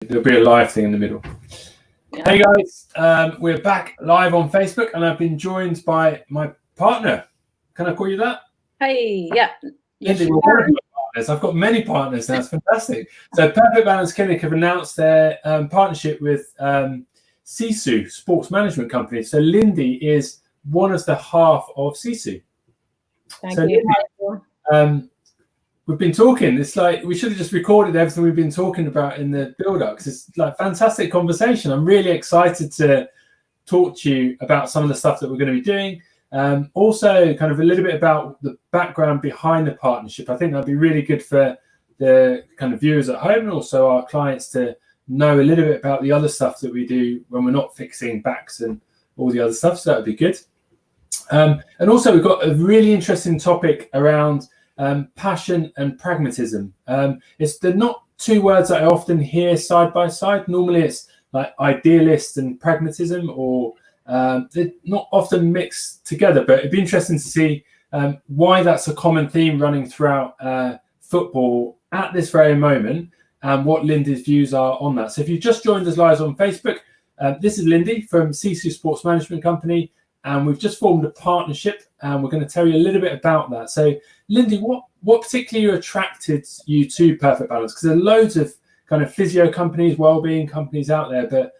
There'll be a live thing in the middle. Yeah. Hey guys, we're back live on Facebook, and I've been joined by my partner. Can I call you that? Hey, yeah. Lindy, we're one of my partners. I've got many partners now. It's fantastic. So Perfect Balance Clinic have announced their partnership with SISU, Sports Management Company. So Lindy is one of the half of SISU. Thank you. Lindy, we've been talking. It's like we should have just recorded everything we've been talking about in the build-up, because it's like fantastic conversation. I'm really excited to talk to you about some of the stuff that we're going to be doing. Also, kind of a little bit about the background behind the partnership. I think that'd be really good for the kind of viewers at home and also our clients to know a little bit about the other stuff that we do when we're not fixing backs and all the other stuff. So that would be good. And also, we've got a really interesting topic around passion and pragmatism. They're not two words that I often hear side by side. Normally it's like idealist and pragmatism, or they're not often mixed together, but it'd be interesting to see why that's a common theme running throughout football at this very moment, and what Lindy's views are on that. So if you've just joined us live on Facebook, this is Lindy from SISU Sports Management Company, and we've just formed a partnership, and we're going to tell you a little bit about that. So, Lindy, what particularly attracted you to Perfect Balance? Because there are loads of kind of physio companies, well-being companies out there, but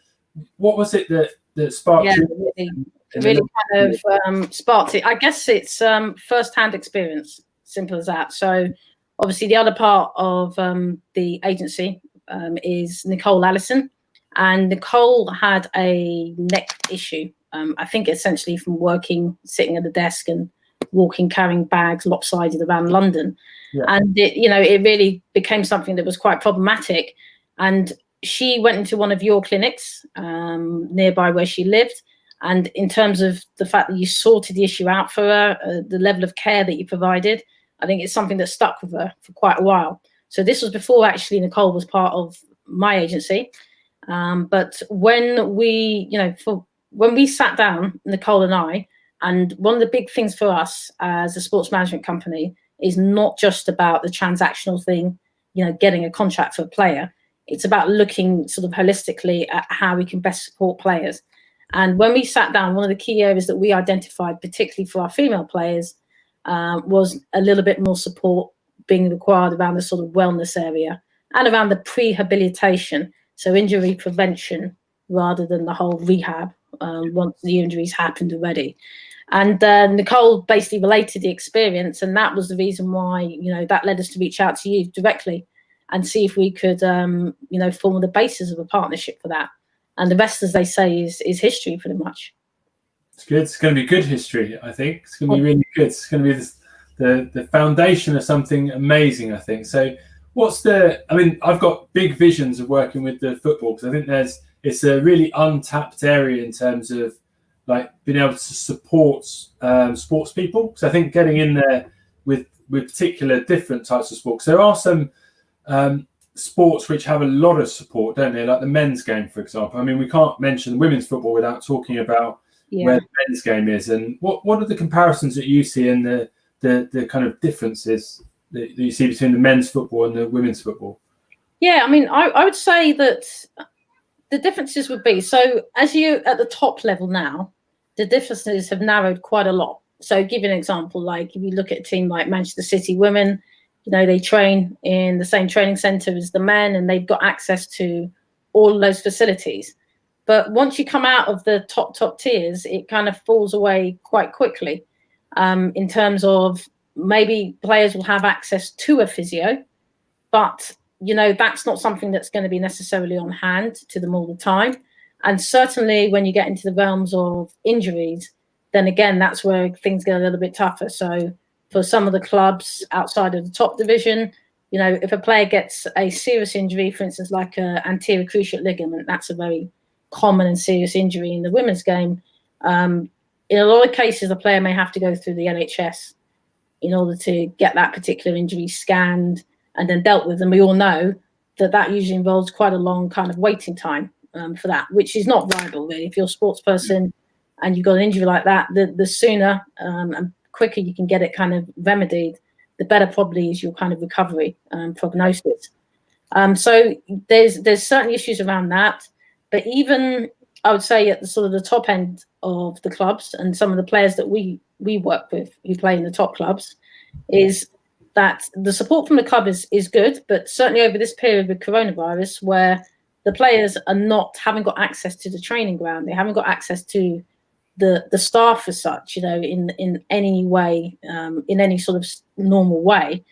what was it that sparked you? Really kind of sparked it. I guess it's first-hand experience, simple as that. So, obviously, the other part of the agency is Nicole Allison, and Nicole had a neck issue. I think essentially from sitting at the desk and walking, carrying bags lopsided around London. Yeah. And it really became something that was quite problematic. And she went into one of your clinics nearby where she lived. And in terms of the fact that you sorted the issue out for her, the level of care that you provided, I think it's something that stuck with her for quite a while. So this was before actually Nicole was part of my agency. But when we sat down, Nicole and I, and one of the big things for us as a sports management company is not just about the transactional thing, getting a contract for a player. It's about looking sort of holistically at how we can best support players. And when we sat down, one of the key areas that we identified, particularly for our female players, was a little bit more support being required around the sort of wellness area and around the prehabilitation, so injury prevention rather than the whole rehab once the injuries happened already. And Nicole basically related the experience, and that was the reason why that led us to reach out to you directly and see if we could form the basis of a partnership for that. And the rest, as they say, is history pretty much. It's good. It's going to be good history, I think. It's going to be really good. It's going to be the foundation of something amazing, I think. So I've got big visions of working with the football, because I think it's a really untapped area in terms of like being able to support sports people. So I think getting in there with particular different types of sports. There are some sports which have a lot of support, don't they? Like the men's game, for example. I mean, we can't mention women's football without talking about where the men's game is. And what are the comparisons that you see and the kind of differences that you see between the men's football and the women's football? Yeah, I mean, I would say that the differences would be, so as you at the top level now, the differences have narrowed quite a lot. So give you an example, like if you look at a team like Manchester City women, they train in the same training centre as the men, and they've got access to all of those facilities. But once you come out of the top tiers, it kind of falls away quite quickly in terms of maybe players will have access to a physio, but that's not something that's going to be necessarily on hand to them all the time. And certainly when you get into the realms of injuries, then again, that's where things get a little bit tougher. So for some of the clubs outside of the top division, if a player gets a serious injury, for instance, like an anterior cruciate ligament, that's a very common and serious injury in the women's game. In a lot of cases, the player may have to go through the NHS in order to get that particular injury scanned and then dealt with. And we all know that usually involves quite a long kind of waiting time for that, which is not viable, really. If you're a sports person and you've got an injury like that, the sooner and quicker you can get it kind of remedied, the better probably is your kind of recovery prognosis. So there's certainly issues around that, but even I would say at the sort of the top end of the clubs and some of the players that we work with who play in the top clubs, is that the support from the club is good, but certainly over this period with coronavirus, where the players haven't got access to the training ground, they haven't got access to the staff as such, in any way, in any sort of normal way,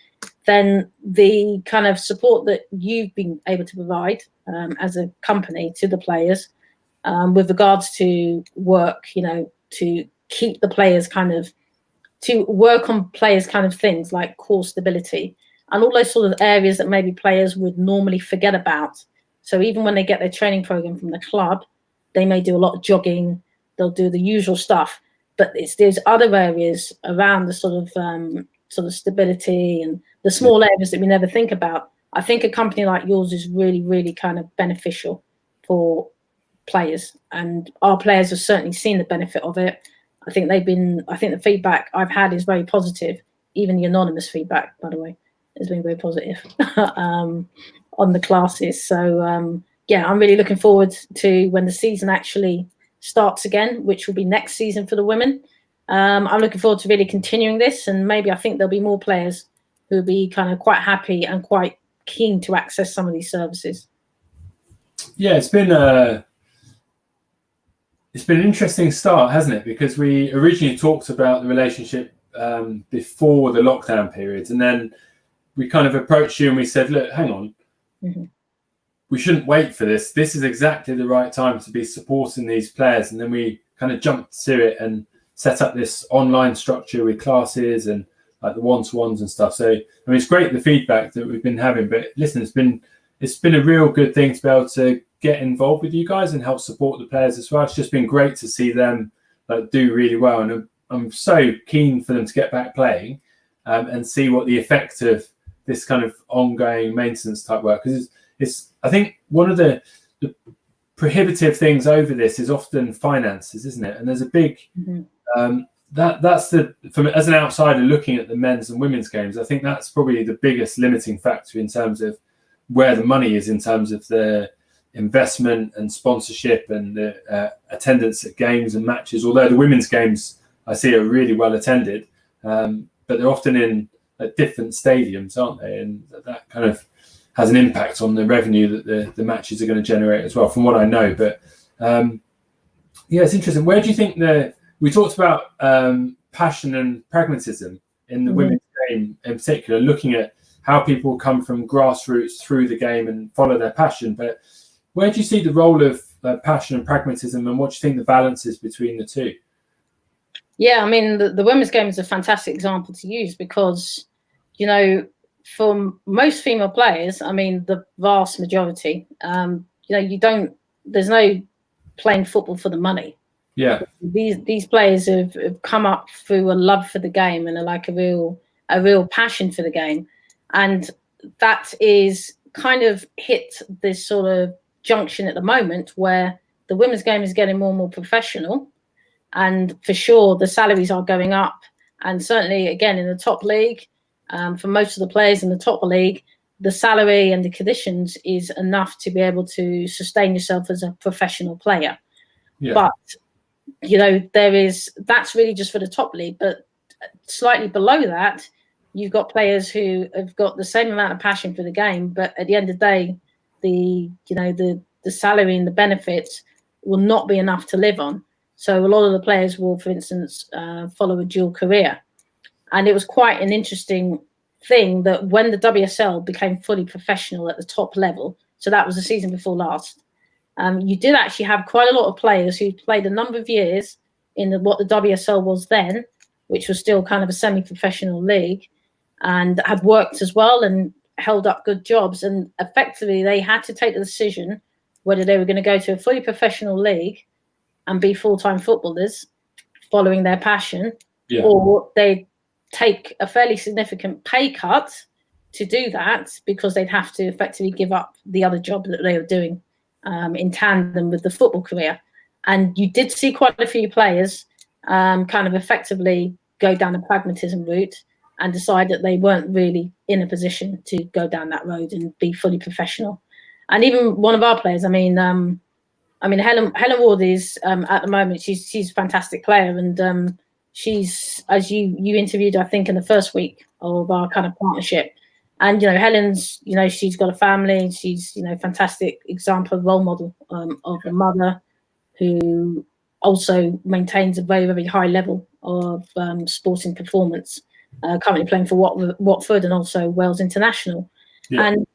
then the kind of support that you've been able to provide as a company to the players with regards to work, to keep the players to work on players things like core stability and all those sort of areas that maybe players would normally forget about. So even when they get their training program from the club, they may do a lot of jogging, they'll do the usual stuff, but it's those other areas around the sort of stability and the small areas that we never think about. I think a company like yours is really, really kind of beneficial for players, and our players have certainly seen the benefit of it. I think the feedback I've had is very positive. Even the anonymous feedback, by the way, has been very positive on the classes. So I'm really looking forward to when the season actually starts again, which will be next season for the women. I'm looking forward to really continuing this, and maybe I think there'll be more players who will be kind of quite happy and quite keen to access some of these services. Yeah, it's been an interesting start, hasn't it? Because we originally talked about the relationship before the lockdown periods, and then we kind of approached you and we said, look, hang on, we shouldn't wait for this. This is exactly the right time to be supporting these players. And then we kind of jumped to it and set up this online structure with classes and like the one-to-ones and stuff. So, I mean, it's great, the feedback that we've been having, but listen, it's been a real good thing to be able to get involved with you guys and help support the players as well. It's just been great to see them do really well. And I'm so keen for them to get back playing and see what the effect of this kind of ongoing maintenance type work, because it's I think one of the prohibitive things over this is often finances, isn't it? And there's a big that's as an outsider looking at the men's and women's games, I think that's probably the biggest limiting factor in terms of where the money is, in terms of the investment and sponsorship and the attendance at games and matches. Although the women's games I see are really well attended, but they're often in different stadiums, aren't they? And that kind of has an impact on the revenue that the matches are going to generate as well, from what I know. But it's interesting. Where do you think we talked about passion and pragmatism in the women's game in particular, looking at how people come from grassroots through the game and follow their passion. But where do you see the role of passion and pragmatism, and what do you think the balance is between the two? Yeah, I mean, the women's game is a fantastic example to use because, for most female players, I mean, the vast majority, there's no playing football for the money. Yeah. These players have come up through a love for the game and a real passion for the game. And that is kind of hit this sort of junction at the moment where the women's game is getting more and more professional. And for sure, the salaries are going up. And certainly, again, in the top league, for most of the players in the top league, the salary and the conditions is enough to be able to sustain yourself as a professional player. Yeah. But, that's really just for the top league. But slightly below that, you've got players who have got the same amount of passion for the game, but at the end of the day, the salary and the benefits will not be enough to live on. So a lot of the players will, for instance, follow a dual career. And it was quite an interesting thing that when the WSL became fully professional at the top level, so that was the season before last, you did actually have quite a lot of players who played a number of years in what the WSL was then, which was still kind of a semi-professional league, and had worked as well and held up good jobs. And effectively, they had to take the decision whether they were going to go to a fully professional league and be full-time footballers following their passion, or they take a fairly significant pay cut to do that because they'd have to effectively give up the other job that they were doing in tandem with the football career. And you did see quite a few players kind of effectively go down the pragmatism route and decide that they weren't really in a position to go down that road and be fully professional. And even one of our players, Helen Ward is at the moment, she's a fantastic player, and she's, as you interviewed, I think, in the first week of our kind of partnership. And Helen's, she's got a family. She's fantastic example, role model of a mother who also maintains a very, very high level of sporting performance. Currently playing for Watford and also Wales International. Yeah. And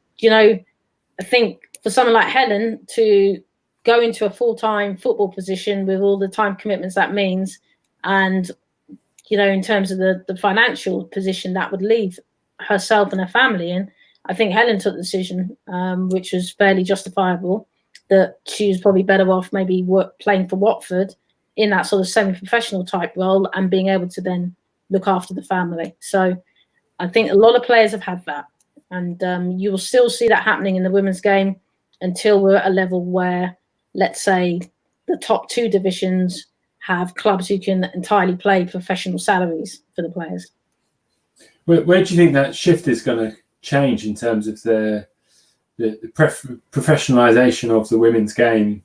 I think for someone like Helen to go into a full-time football position with all the time commitments that means, and in terms of the financial position that would leave herself and her family in, I think Helen took the decision, which was fairly justifiable, that she was probably better off maybe playing for Watford in that sort of semi-professional type role and being able to then look after the family. So I think a lot of players have had that, and you will still see that happening in the women's game until we're at a level where, let's say, the top 2 divisions have clubs who can entirely pay professional salaries for the players. Where do you think that shift is going to change in terms of the professionalisation of the women's game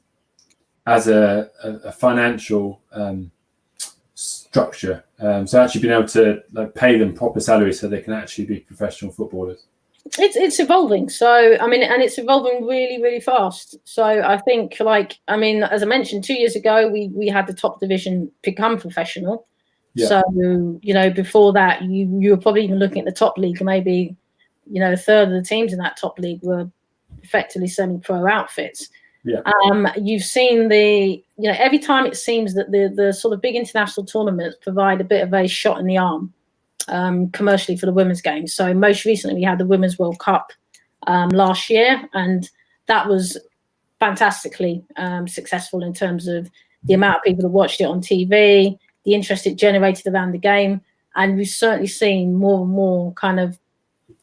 as a financial structure? So actually being able to pay them proper salaries so they can actually be professional footballers. It's evolving. So and it's evolving really, really fast. So I think, as I mentioned, 2 years ago we had the top division become professional. Yeah. So before that you were probably even looking at the top league, and maybe a third of the teams in that top league were effectively semi-pro outfits. Yeah. You've seen every time it seems that the sort of big international tournaments provide a bit of a shot in the arm commercially for the women's game. So most recently we had the Women's World Cup last year, and that was fantastically successful in terms of the amount of people that watched it on TV, the interest it generated around the game. And we've certainly seen more and more kind of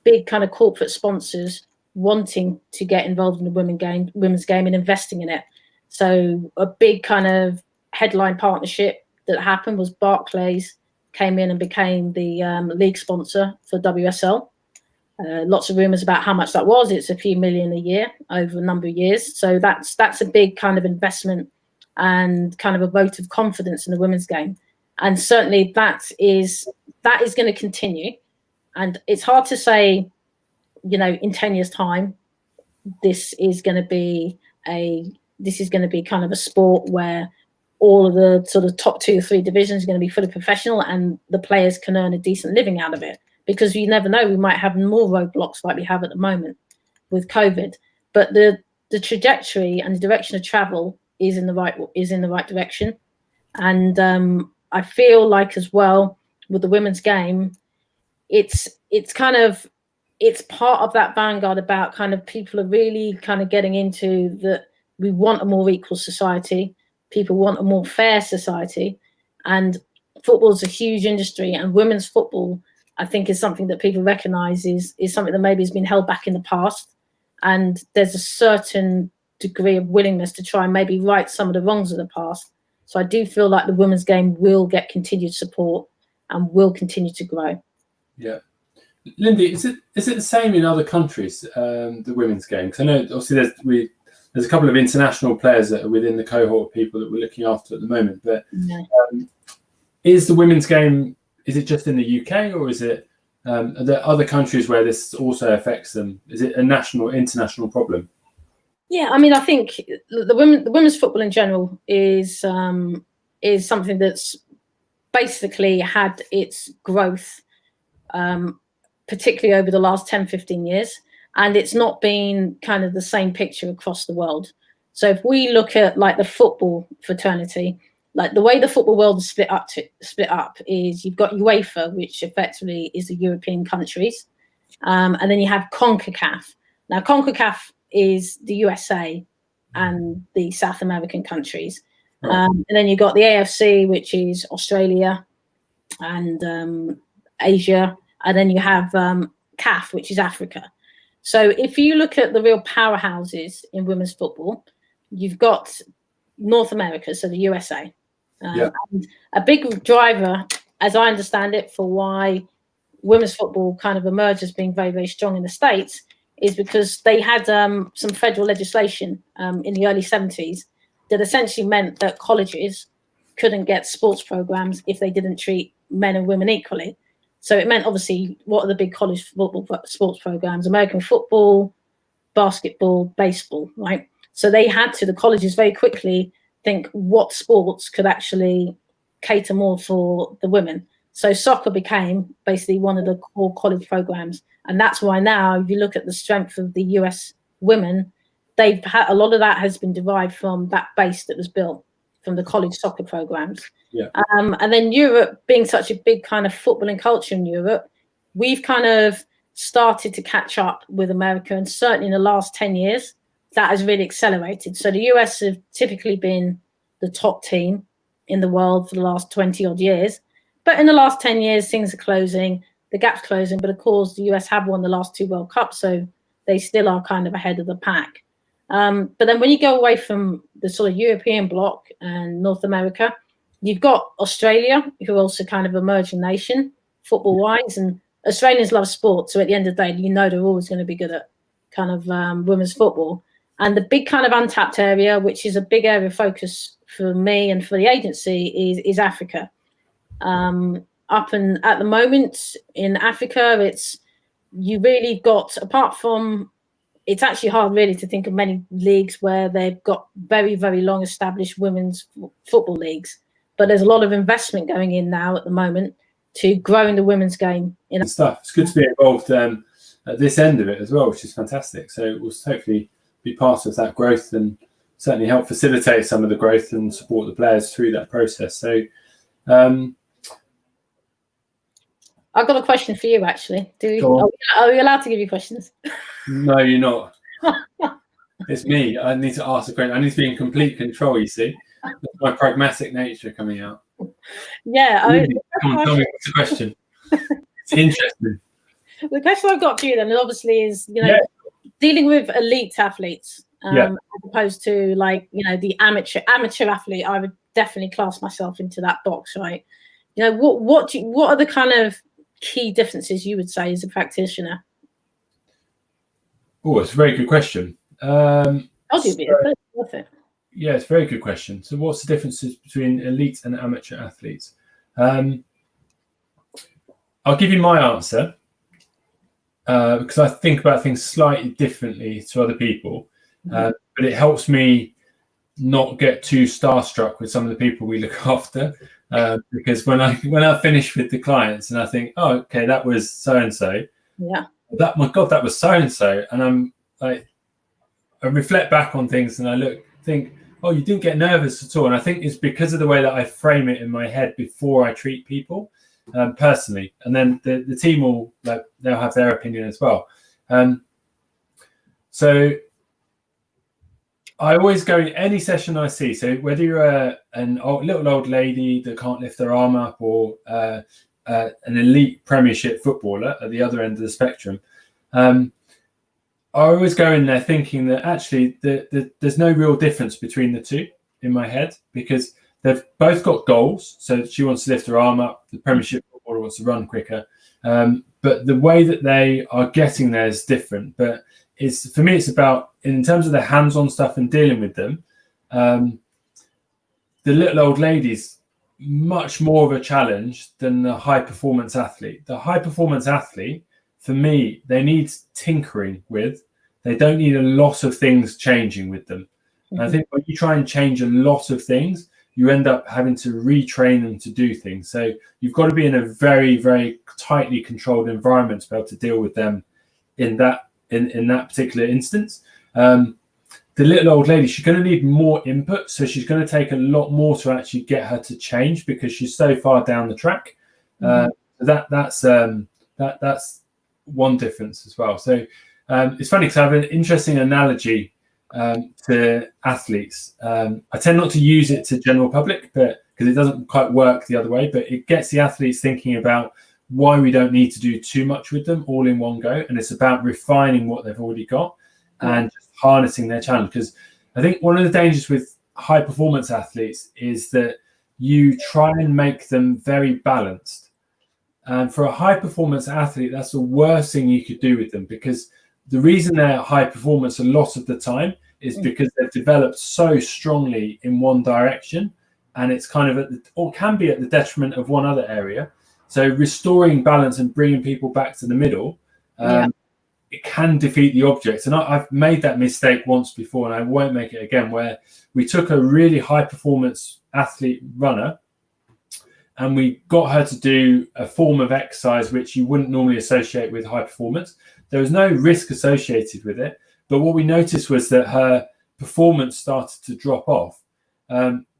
big kind of corporate sponsors wanting to get involved in the women's game and investing in it. So a big kind of headline partnership that happened was Barclays came in and became the league sponsor for WSL. Lots of rumours about how much that was. It's a few million a year over a number of years. So that's a big kind of investment and kind of a vote of confidence in the women's game. And certainly that is going to continue. And it's hard to say, in 10 years' time, this is going to be kind of a sport where all of the sort of top 2 or 3 divisions are going to be fully professional and the players can earn a decent living out of it. Because you never know, we might have more roadblocks like we have at the moment with COVID. But the trajectory and the direction of travel is in the right direction. And I feel like as well with the women's game, it's part of that vanguard about kind of people are really kind of getting into that we want a more equal society. People want a more fair society, and football is a huge industry, and women's football, I think, is something that people recognise is something that maybe has been held back in the past, and there's a certain degree of willingness to try and maybe right some of the wrongs of the past. So I do feel like the women's game will get continued support and will continue to grow. Yeah. Lindy, is it the same in other countries, the women's game? Because I know obviously there's a couple of international players that are within the cohort of people that we're looking after at the moment. But is the women's game, is it just in the UK, or is it are there other countries where this also affects them? Is it a international problem? Yeah, I think the women's football in general is something that's basically had its growth, particularly over the last 10, 15 years. And it's not been kind of the same picture across the world. So if we look at the football fraternity, the way the football world is split up is you've got UEFA, which effectively is the European countries. And then you have CONCACAF. Now, CONCACAF is the USA and the South American countries. And then you've got the AFC, which is Australia and Asia. And then you have CAF, which is Africa. So if you look at the real powerhouses in women's football, you've got North America, so the USA. And a big driver, as I understand it, for why women's football kind of emerged as being very, very strong in the States is because they had some federal legislation in the early 70s that essentially meant that colleges couldn't get sports programs if they didn't treat men and women equally. So it meant, obviously, what are the big college football sports programs? American football, basketball, baseball, right? So they had to, the colleges very quickly think what sports could actually cater more for the women. So soccer became basically one of the core college programs. And that's why now, if you look at the strength of the US women, they've had a lot of that has been derived from that base that was built from the college soccer programs. Yeah. And then Europe, being such a big kind of footballing culture in Europe, we've kind of started to catch up with America. And certainly in the last 10 years, that has really accelerated. So the US have typically been the top team in the world for the last 20 odd years. But in the last 10 years, things are closing, the gap's closing. But of course, the US have won the last 2 World Cups, so they still are kind of ahead of the pack. But then when you go away from the sort of European bloc and North America, you've got Australia, who are also kind of emerging nation, football-wise. And Australians love sport, so at the end of the day, you know they're always going to be good at kind of women's football. And the big kind of untapped area, which is a big area of focus for me and for the agency, is Africa. Up and at the moment in Africa, you really got, apart from, it's actually hard really to think of many leagues where they've got very, very long established women's football leagues. But there's a lot of investment going in now at the moment to growing the women's game. Stuff. It's good to be involved at this end of it as well, which is fantastic. So we'll hopefully be part of that growth and certainly help facilitate some of the growth and support the players through that process. So I've got a question for you, actually. Are we allowed to give you questions? No, you're not. It's me. I need to ask a question. I need to be in complete control, you see. That's my pragmatic nature coming out. Yeah. Come on, tell me what's the question. It's interesting. The question I've got for you then, obviously, is, dealing with elite athletes as opposed to, like, the amateur athlete. I would definitely class myself into that box, right? What are the kind of key differences you would say as a practitioner? Oh, it's a very good question. Worth it. Yeah, it's a very good question. So what's the differences between elite and amateur athletes? I'll give you my answer because I think about things slightly differently to other people, but it helps me not get too starstruck with some of the people we look after. Because when I finish with the clients and I think, oh, okay, that was so and so. Yeah. My God, that was so and so, and I'm like, I reflect back on things and I think, oh, you didn't get nervous at all. And I think it's because of the way that I frame it in my head before I treat people personally, and then the team will they'll have their opinion as well. So I always go in any session I see. So whether you're little old lady that can't lift their arm up or an elite Premiership footballer at the other end of the spectrum, I always go in there thinking that actually there's no real difference between the two in my head, because they've both got goals. So she wants to lift her arm up, the Premiership footballer wants to run quicker. But the way that they are getting there is different. But for me, it's about, in terms of the hands-on stuff and dealing with them, the little old lady's much more of a challenge than the high-performance athlete. The high-performance athlete, for me, they need tinkering with. They don't need a lot of things changing with them. And I think when you try and change a lot of things, you end up having to retrain them to do things. So you've got to be in a very, very tightly controlled environment to be able to deal with them in that particular instance. The little old lady, she's going to need more input, so she's going to take a lot more to actually get her to change because she's so far down the track. That's one difference as well. So it's funny because I have an interesting analogy to athletes. I tend not to use it to general public, but because it doesn't quite work the other way, but it gets the athletes thinking about why we don't need to do too much with them all in one go. And it's about refining what they've already got and just harnessing their challenge. Because I think one of the dangers with high performance athletes is that you try and make them very balanced. And for a high performance athlete, that's the worst thing you could do with them, because the reason they're high performance a lot of the time is because they've developed so strongly in one direction, and it's kind of or can be at the detriment of one other area. So restoring balance and bringing people back to the middle, it can defeat the object. And I've made that mistake once before, and I won't make it again, where we took a really high performance athlete runner and we got her to do a form of exercise which you wouldn't normally associate with high performance. There was no risk associated with it, but what we noticed was that her performance started to drop off,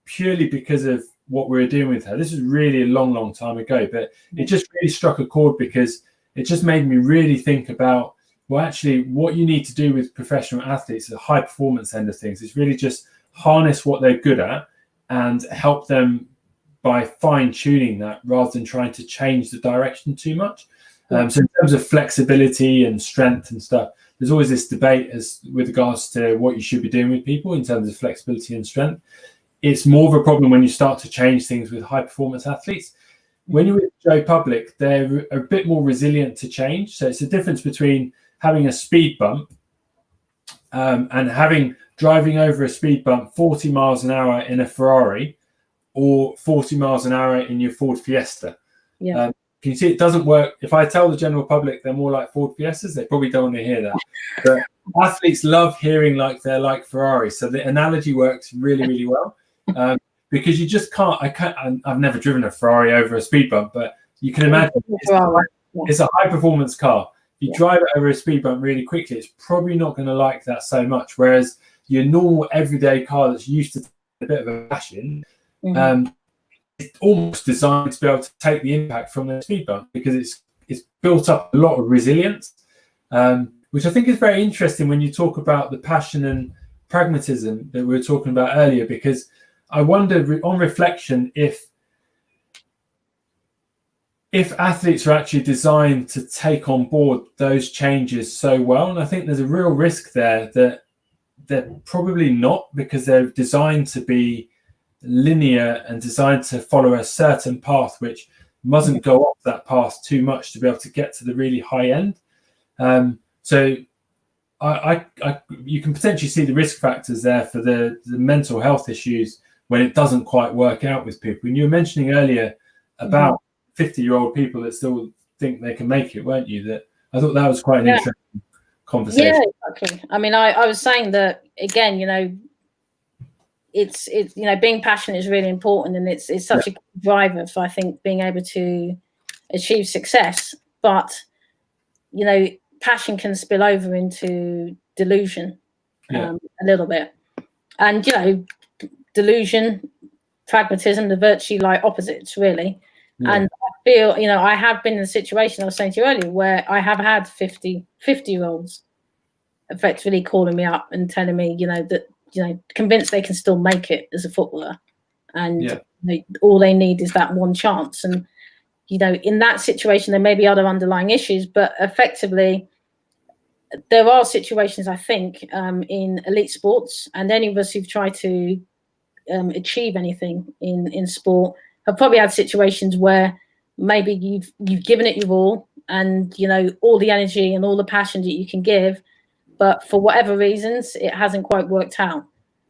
purely because of what we were doing with her. This was really a long time ago, but it just really struck a chord, because it just made me really think about, well, actually, what you need to do with professional athletes, the high performance end of things, is really just harness what they're good at and help them by fine tuning that, rather than trying to change the direction too much. So in terms of flexibility and strength and stuff, there's always this debate as with regards to what you should be doing with people in terms of flexibility and strength. It's more of a problem when you start to change things with high performance athletes. When you're with Joe Public, they're a bit more resilient to change. So it's a difference between having a speed bump and driving over a speed bump 40 miles an hour in a Ferrari, or 40 miles an hour in your Ford Fiesta. Can you see it doesn't work? If I tell the general public they're more like Ford Fiestas, they probably don't want to hear that. But athletes love hearing like they're like Ferraris. So the analogy works really well, because you just can't. I've never driven a Ferrari over a speed bump, but you can imagine it's a high performance car. If you drive it over a speed bump really quickly, it's probably not going to like that so much. Whereas your normal everyday car that's used to a bit of a bashing, it's almost designed to be able to take the impact from the speed bump, because it's built up a lot of resilience, which I think is very interesting when you talk about the passion and pragmatism that we were talking about earlier. Because I wonder, on reflection, if athletes are actually designed to take on board those changes so well. And I think there's a real risk there that they're probably not, because they're designed to be linear and designed to follow a certain path, which mustn't go off that path too much to be able to get to the really high end. So you can potentially see the risk factors there for the mental health issues when it doesn't quite work out with people. And you were mentioning earlier about 50-year-old people that still think they can make it, weren't you? That I thought that was quite an interesting conversation. Yeah, exactly. I mean, I was saying that again, it's being passionate is really important, and it's such a driver for, I think, being able to achieve success. But passion can spill over into delusion a little bit, and delusion, pragmatism, the virtue like opposites, really. And I feel I have been in a situation I was saying to you earlier where I have had 50-year-olds effectively calling me up and telling me that convinced they can still make it as a footballer, and all they need is that one chance. And in that situation there may be other underlying issues, but effectively there are situations, I think, in elite sports, and any of us who've tried to achieve anything in sport have probably had situations where maybe you've given it your all, and all the energy and all the passion that you can give, but for whatever reasons it hasn't quite worked out.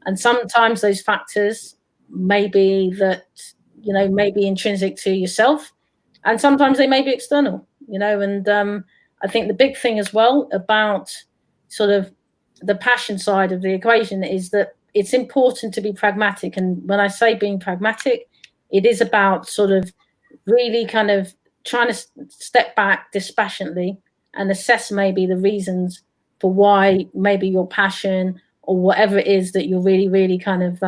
And sometimes those factors may be that may be intrinsic to yourself, and sometimes they may be external. And I think the big thing as well about sort of the passion side of the equation is that it's important to be pragmatic. And when I say being pragmatic, it is about sort of really kind of trying to step back dispassionately and assess maybe the reasons for why maybe your passion or whatever it is that you're really kind of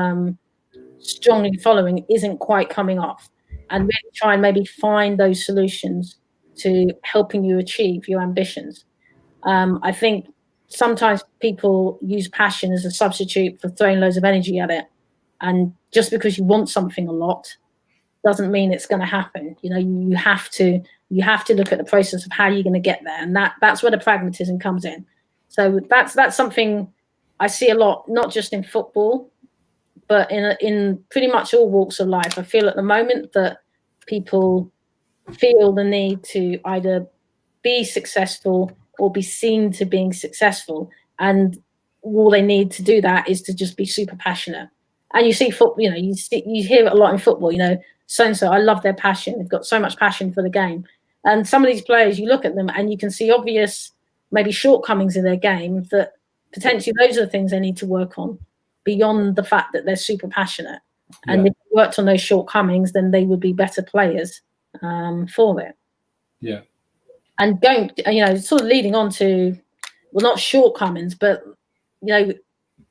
strongly following isn't quite coming off, and really try and maybe find those solutions to helping you achieve your ambitions. I think sometimes people use passion as a substitute for throwing loads of energy at it, and just because you want something a lot doesn't mean it's going to happen. You have to look at the process of how you're going to get there, and that's where the pragmatism comes in. So that's something I see a lot, not just in football, but in pretty much all walks of life. I feel at the moment that people feel the need to either be successful or be seen to being successful, and all they need to do that is to just be super passionate. And you see football, you hear it a lot in football, so and so, I love their passion, they've got so much passion for the game. And some of these players, you look at them and you can see obvious maybe shortcomings in their game, that potentially those are the things they need to work on beyond the fact that they're super passionate. And if they worked on those shortcomings, then they would be better players for it. Yeah. And going, sort of leading on to, well, not shortcomings, but,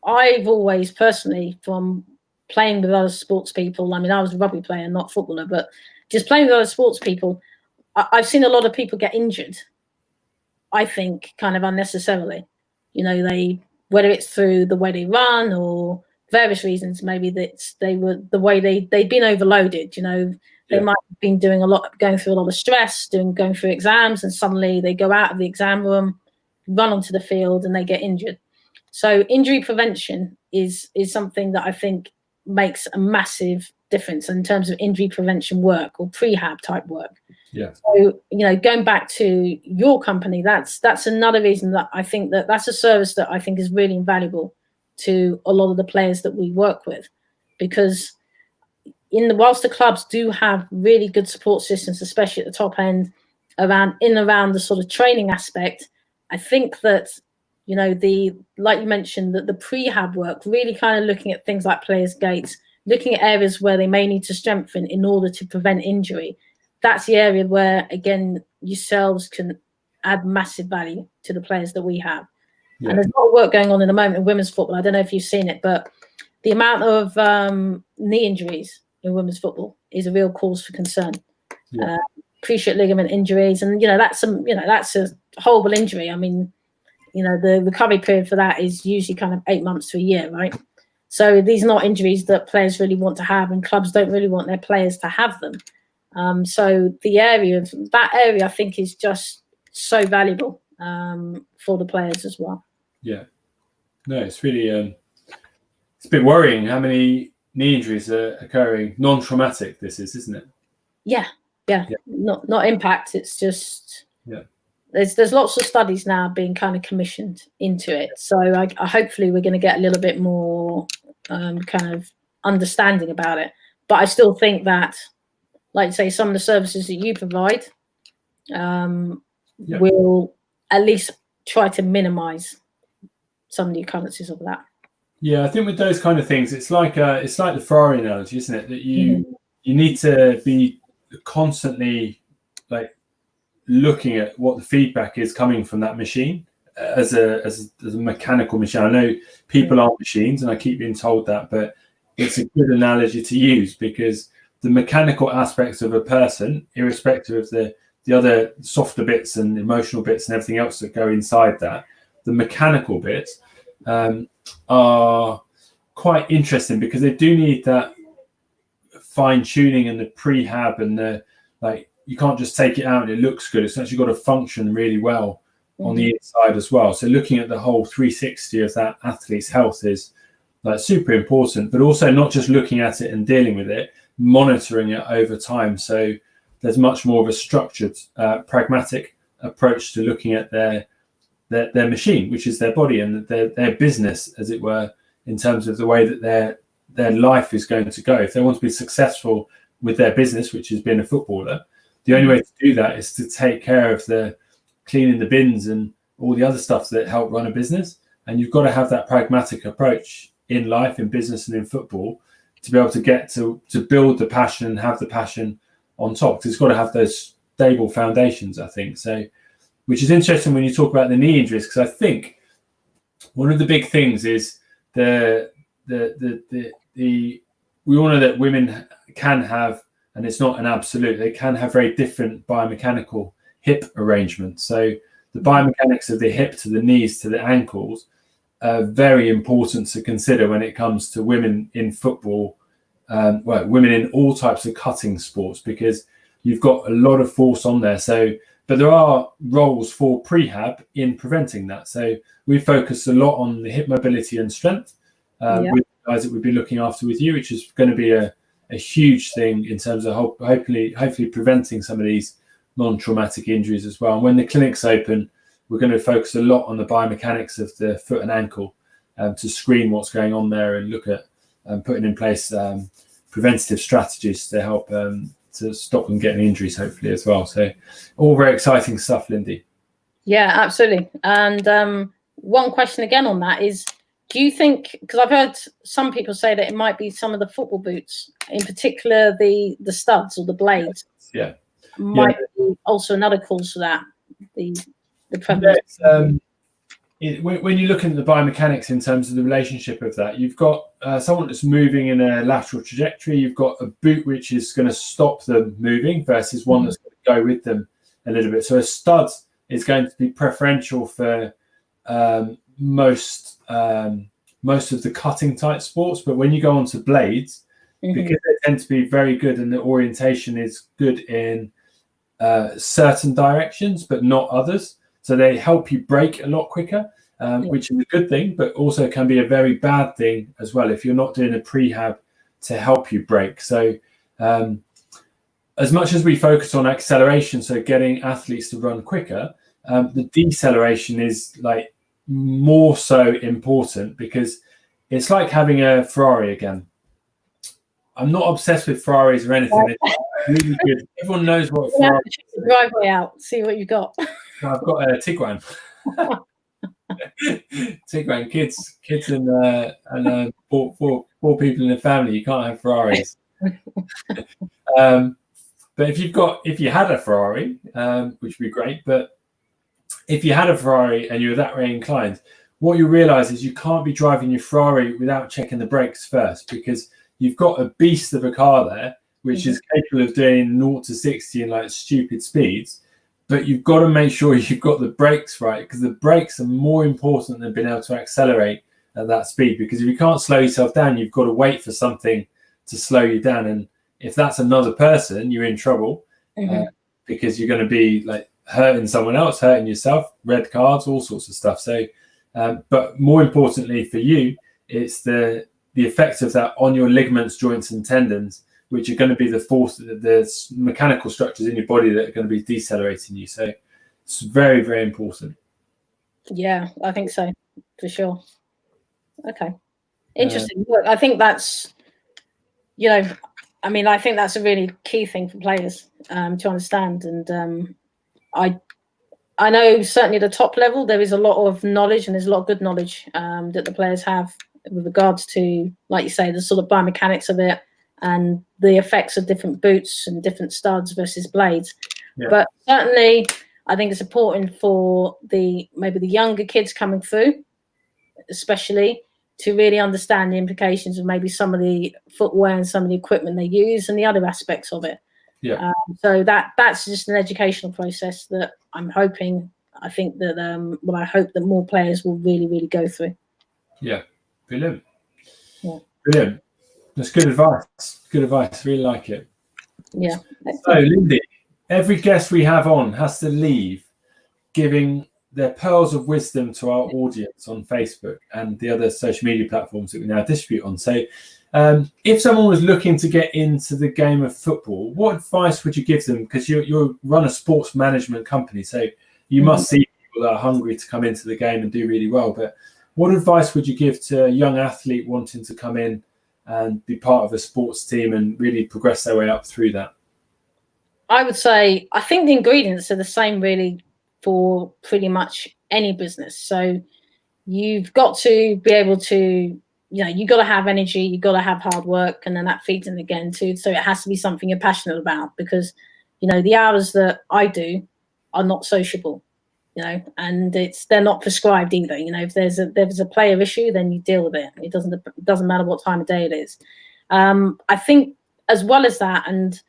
I've always personally, from playing with other sports people, I mean, I was a rugby player, not footballer, but just playing with other sports people, I've seen a lot of people get injured, I think, kind of unnecessarily. Whether it's through the way they run or various reasons, maybe that the way they'd been overloaded. They might have been going through a lot of stress, going through exams, and suddenly they go out of the exam room, run onto the field, and they get injured. So injury prevention is something that I think makes a massive difference in terms of injury prevention work or prehab type work. Yeah. So, going back to your company, that's another reason that I think that's a service that I think is really invaluable to a lot of the players that we work with, because whilst the clubs do have really good support systems, especially at the top end, around the sort of training aspect, I think that, like you mentioned, that the prehab work, really kind of looking at things like players' gates, looking at areas where they may need to strengthen in order to prevent injury. That's the area where, again, yourselves can add massive value to the players that we have. Yeah. And there's a lot of work going on in the moment in women's football. I don't know if you've seen it, but the amount of knee injuries in women's football is a real cause for concern. Yeah. Cruciate ligament injuries, and that's a horrible injury. I mean, the recovery period for that is usually kind of 8 months to a year, right? So these are not injuries that players really want to have, and clubs don't really want their players to have them. So that area, I think, is just so valuable for the players as well. Yeah, no, it's really it's a bit worrying how many knee injuries are occurring. Non-traumatic, this is, isn't it? Yeah. Not impact. It's just There's lots of studies now being kind of commissioned into it. So I hopefully we're going to get a little bit more kind of understanding about it. But I still think that, like you say, some of the services that you provide will at least try to minimize some of the occurrences of that. Yeah, I think with those kind of things, it's like the Ferrari analogy, isn't it? That you need to be constantly like looking at what the feedback is coming from that machine as a mechanical machine. I know people aren't machines, and I keep being told that, but it's a good analogy to use, because the mechanical aspects of a person, irrespective of the other softer bits and emotional bits and everything else that go inside that, the mechanical bits are quite interesting, because they do need that fine tuning and the prehab and you can't just take it out and it looks good. It's actually got to function really well on the inside as well. So looking at the whole 360 of that athlete's health is super important, but also not just looking at it and dealing with it, monitoring it over time. So there's much more of a structured, pragmatic approach to looking at their machine, which is their body and their business, as it were, in terms of the way that their life is going to go. If they want to be successful with their business, which is being a footballer, the only way to do that is to take care of the cleaning the bins and all the other stuff that help run a business. And you've got to have that pragmatic approach in life, in business, and in football to be able to get to build the passion and have the passion on top. Because it's got to have those stable foundations, I think. So, which is interesting when you talk about the knee injuries, because I think one of the big things is we all know that women can have, and it's not an absolute, they can have very different biomechanical hip arrangements. So the biomechanics of the hip to the knees to the ankles are very important to consider when it comes to women in football, women in all types of cutting sports, because you've got a lot of force on there. So, but there are roles for prehab in preventing that. So we focus a lot on the hip mobility and strength with the guys that we've been looking after with you, which is going to be a a huge thing in terms of hopefully preventing some of these non-traumatic injuries as well. And when the clinic's open, we're going to focus a lot on the biomechanics of the foot and ankle to screen what's going on there and look at putting in place preventative strategies to help to stop them getting injuries, hopefully, as well. So all very exciting stuff, Lindy. Yeah, absolutely. And one question again on that is, do you think, because I've heard some people say that it might be some of the football boots, in particular the studs or the blades, might be also another cause for that, the prevalence? When you look at the biomechanics in terms of the relationship of that, you've got someone that's moving in a lateral trajectory. You've got a boot which is going to stop them moving versus one that's going to go with them a little bit. So a stud is going to be preferential for most of the cutting type sports. But when you go on to blades, because they tend to be very good and the orientation is good in certain directions, but not others. So they help you brake a lot quicker, which is a good thing, but also can be a very bad thing as well if you're not doing a prehab to help you brake. So as much as we focus on acceleration, so getting athletes to run quicker, the deceleration is like more so important, because it's like having a Ferrari again. I'm not obsessed with Ferraris or anything. It's really good. Everyone knows what a Ferrari is. The driveway out, see what you got. I've got a Tiguan. Tiguan, kids and four people in the family. You can't have Ferraris. But if you had a Ferrari, which would be great, but if you had a Ferrari and you were that way inclined, what you realize is you can't be driving your Ferrari without checking the brakes first, because you've got a beast of a car there, which is capable of doing 0 to 60 in like stupid speeds. But you've got to make sure you've got the brakes right, because the brakes are more important than being able to accelerate at that speed. Because if you can't slow yourself down, you've got to wait for something to slow you down. And if that's another person, you're in trouble because you're going to be like hurting someone else, hurting yourself, red cards, all sorts of stuff. So, but more importantly for you, it's the effect of that on your ligaments, joints, and tendons, which are going to be the mechanical structures in your body that are going to be decelerating you. So it's very, very important. Yeah, I think so, for sure. Okay. Interesting. Look, I think that's, I think that's a really key thing for players to understand. And I know certainly at the top level, there is a lot of knowledge, and there's a lot of good knowledge that the players have with regards to, like you say, the sort of biomechanics of it, and the effects of different boots and different studs versus blades. Yeah. But certainly, I think it's important for maybe the younger kids coming through, especially, to really understand the implications of maybe some of the footwear and some of the equipment they use and the other aspects of it. Yeah. So that's just an educational process that I hope that more players will really, really go through. Yeah. Brilliant. Yeah. Brilliant. That's good advice. Good advice. Really like it. Yeah. So, Lindy, every guest we have on has to leave giving their pearls of wisdom to our audience on Facebook and the other social media platforms that we now distribute on. So, if someone was looking to get into the game of football, what advice would you give them? Because you run a sports management company, so you must see people that are hungry to come into the game and do really well. But what advice would you give to a young athlete wanting to come in and be part of a sports team and really progress their way up through that? I would say, I think the ingredients are the same really for pretty much any business. So you've got to be able to, you've got to have energy, you've got to have hard work, and then that feeds in again too. So it has to be something you're passionate about, because, the hours that I do are not sociable, and they're not prescribed either. If there's a player issue, then you deal with it. It doesn't matter what time of day it is. I think as well as that, and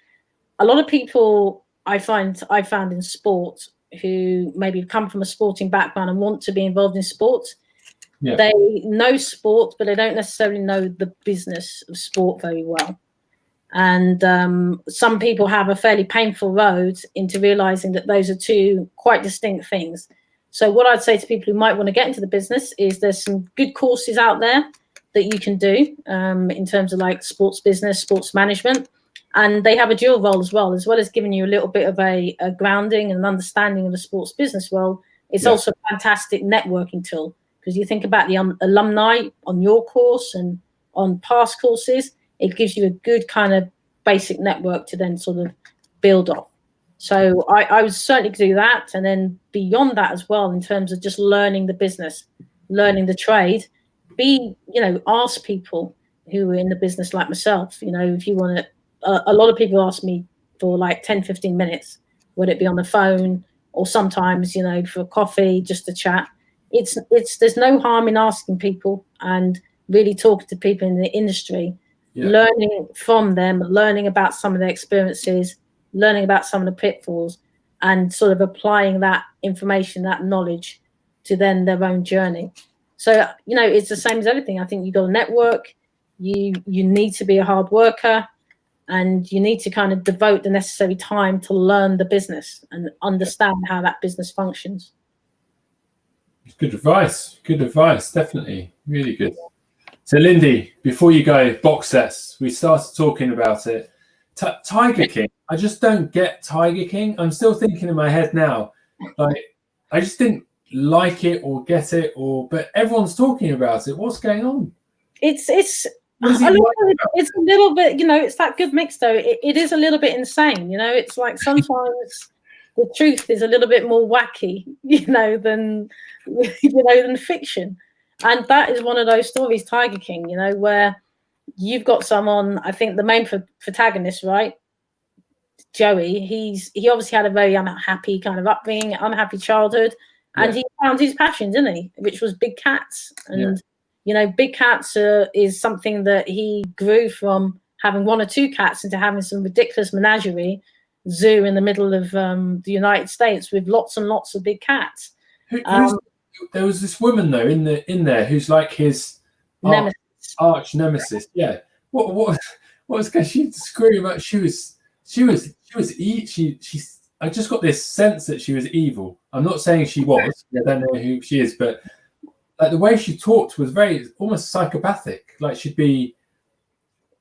a lot of people I found in sport who maybe come from a sporting background and want to be involved in sports, they know sport, but they don't necessarily know the business of sport very well. And some people have a fairly painful road into realizing that those are two quite distinct things. So what I'd say to people who might want to get into the business is there's some good courses out there that you can do in terms of like sports business, sports management. And they have a dual role as well as giving you a little bit of a grounding and an understanding of the sports business world. It's also a fantastic networking tool, because you think about the alumni on your course and on past courses, it gives you a good kind of basic network to then sort of build off. So I would certainly do that. And then beyond that as well, in terms of just learning the business, learning the trade, ask people who are in the business like myself, if you want to, a lot of people ask me for like 10, 15 minutes, would it be on the phone or sometimes, for coffee, just to chat. There's no harm in asking people and really talking to people in the industry, learning from them, learning about some of their experiences, learning about some of the pitfalls, and sort of applying that information, that knowledge to then their own journey. So, it's the same as everything. I think you've got to network, you need to be a hard worker, and you need to kind of devote the necessary time to learn the business and understand how that business functions. Good advice, definitely, really good. So Lindy, before you go, box sets, we started talking about it. Tiger King, I just don't get Tiger King. I'm still thinking in my head now, like, I just didn't like it or get it, but everyone's talking about it. What's going on? It's a little bit, it's that good mix though. It is a little bit insane, it's like sometimes the truth is a little bit more wacky, than fiction. And that is one of those stories, Tiger King, where you've got someone, I think the main protagonist, right? Joey, he obviously had a very unhappy kind of upbringing, unhappy childhood, and he found his passion, didn't he? Which was big cats. And big cats is something that he grew from having one or two cats into having some ridiculous menagerie zoo in the middle of the United States with lots and lots of big cats. There was this woman though in there who's like his arch nemesis. Yeah. What was she screaming about? She I just got this sense that she was evil. I'm not saying she was. I don't know who she is, but like the way she talked was very almost psychopathic. Like it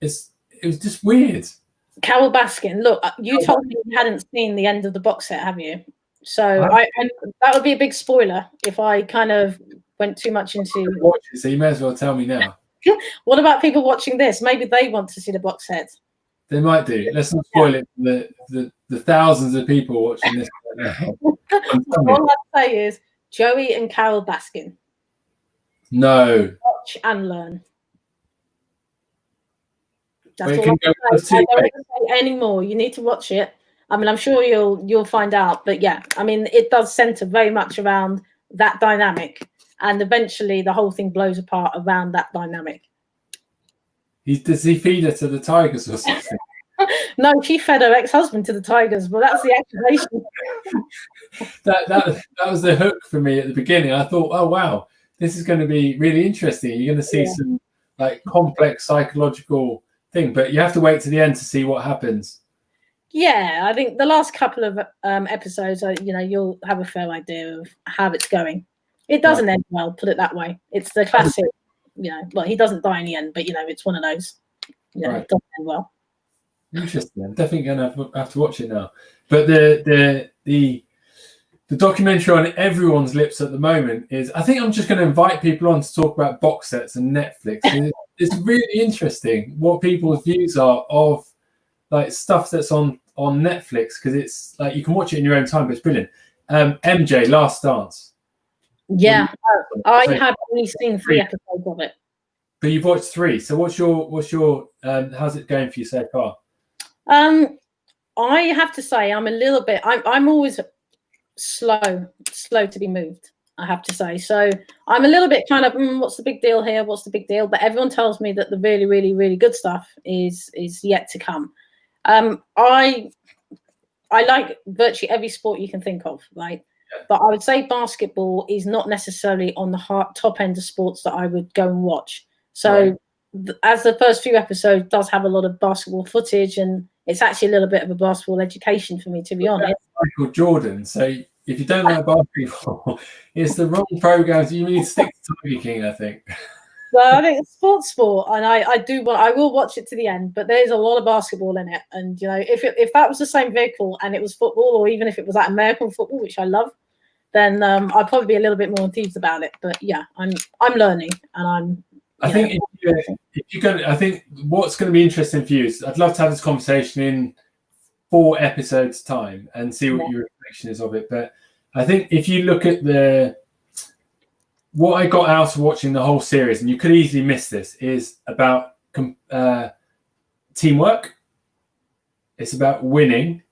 was just weird. Carol Baskin, look, you told me you hadn't seen the end of the box set, have you? So that would be a big spoiler if I kind of went too much into watch it, so you may as well tell me now. What about people watching this? Maybe they want to see the box set. They might do. Let's not spoil it for the thousands of people watching this right now. All I'd say is Joey and Carol Baskin. No. Watch and learn. That's all I don't want to say anymore. You need to watch it. I mean, I'm sure you'll find out. But yeah, I mean, it does center very much around that dynamic. And eventually the whole thing blows apart around that dynamic. Does he feed her to the tigers or something? No, she fed her ex-husband to the tigers. Well, that's the accusation. that was the hook for me at the beginning. I thought, oh wow, this is going to be really interesting. You're going to see some like complex psychological thing, but you have to wait to the end to see what happens. Yeah, I think the last couple of episodes, you'll have a fair idea of how it's going. It doesn't end well, put it that way. It's the classic, well, he doesn't die in the end, but it's one of those, it doesn't end well. Interesting. I'm definitely going to have to watch it now. But the documentary on everyone's lips at the moment is, I think I'm just going to invite people on to talk about box sets and Netflix. It's really interesting what people's views are of like stuff that's on Netflix, because it's like you can watch it in your own time, but it's brilliant. MJ, Last Dance. Yeah, I have only seen 3 episodes of it. But you've watched 3. So what's your how's it going for you so far? I have to say I'm a little bit. I'm always slow to be moved. I have to say. So I'm a little bit kind of what's the big deal here? What's the big deal? But everyone tells me that the really, really, really good stuff is yet to come. I like virtually every sport you can think of, right? But I would say basketball is not necessarily on the top end of sports that I would go and watch. So as the first few episodes does have a lot of basketball footage, and it's actually a little bit of a basketball education for me, to be honest. Michael Jordan. So if you don't like basketball, it's the wrong programs. You need to stick to Tiger King, I think. Well, I think it's sport, and I will watch it to the end. But there's a lot of basketball in it, and if that was the same vehicle and it was football, or even if it was like American football, which I love, then I'd probably be a little bit more enthused about it. But yeah, I'm learning, and I'm. I think if you're going, I think what's going to be interesting for you is I'd love to have this conversation in 4 episodes time and see what your reflection is of it. But I think if you look at what I got out of watching the whole series, and you could easily miss this, is about teamwork. It's about winning.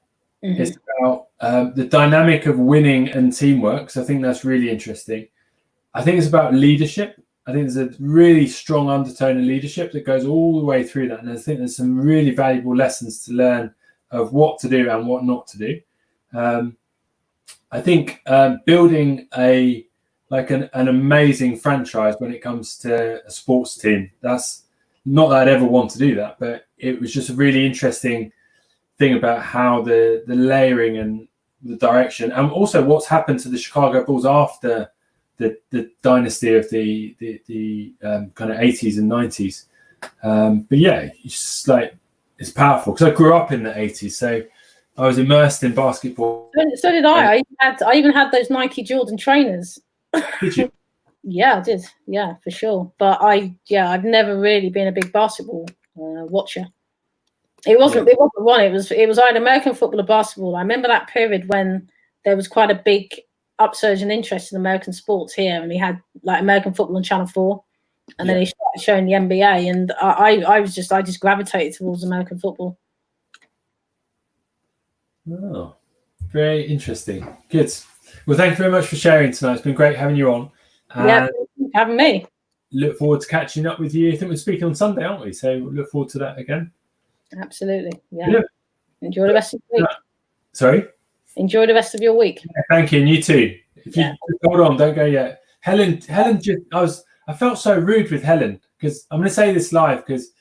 Mm-hmm. It's about the dynamic of winning and teamwork. So I think that's really interesting. I think it's about leadership. I think there's a really strong undertone of leadership that goes all the way through that. And I think there's some really valuable lessons to learn of what to do and what not to do. I think building an amazing franchise when it comes to a sports team, that's not that I'd ever want to do that, but it was just a really interesting thing about how the layering and the direction, and also what's happened to the Chicago Bulls after the dynasty of the kind of 80s and 90s. But yeah, it's just like, it's powerful because I grew up in the 80s, so I was immersed in basketball. So did I. I even had those Nike Jordan trainers. Did you? Yeah, I did. Yeah, for sure. But I've never really been a big basketball watcher. It wasn't one. It was either American football or basketball. I remember that period when there was quite a big upsurge in interest in American sports here, and we had like American football on Channel 4, and then he started showing the NBA, and I just gravitated towards American football. Oh, very interesting. Good. Well, thank you very much for sharing tonight. It's been great having you on. Yeah, thank you for having me. Look forward to catching up with you. I think we're speaking on Sunday, aren't we? So we'll look forward to that again. Absolutely. Yeah. Enjoy the rest of the week. Sorry? Enjoy the rest of your week. Yeah, thank you, and you too. If you hold on, don't go yet. Helen I felt so rude with Helen because I'm going to say this live because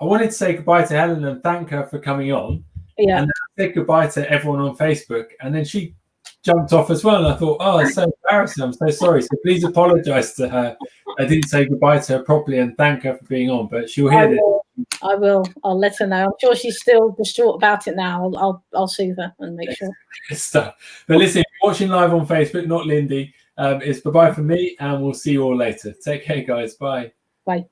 I wanted to say goodbye to Helen and thank her for coming on. Yeah. And then I said goodbye to everyone on Facebook, and then she jumped off as well. And I thought, oh, it's so embarrassing. I'm so sorry. So please apologize to her. I didn't say goodbye to her properly and thank her for being on, but she'll hear this. I will. I'll let her know. I'm sure she's still distraught about it now. I'll soothe her and make sure. Good stuff. But listen, if you're watching live on Facebook, not Lindy, it's bye-bye from me, and we'll see you all later. Take care, guys. Bye. Bye.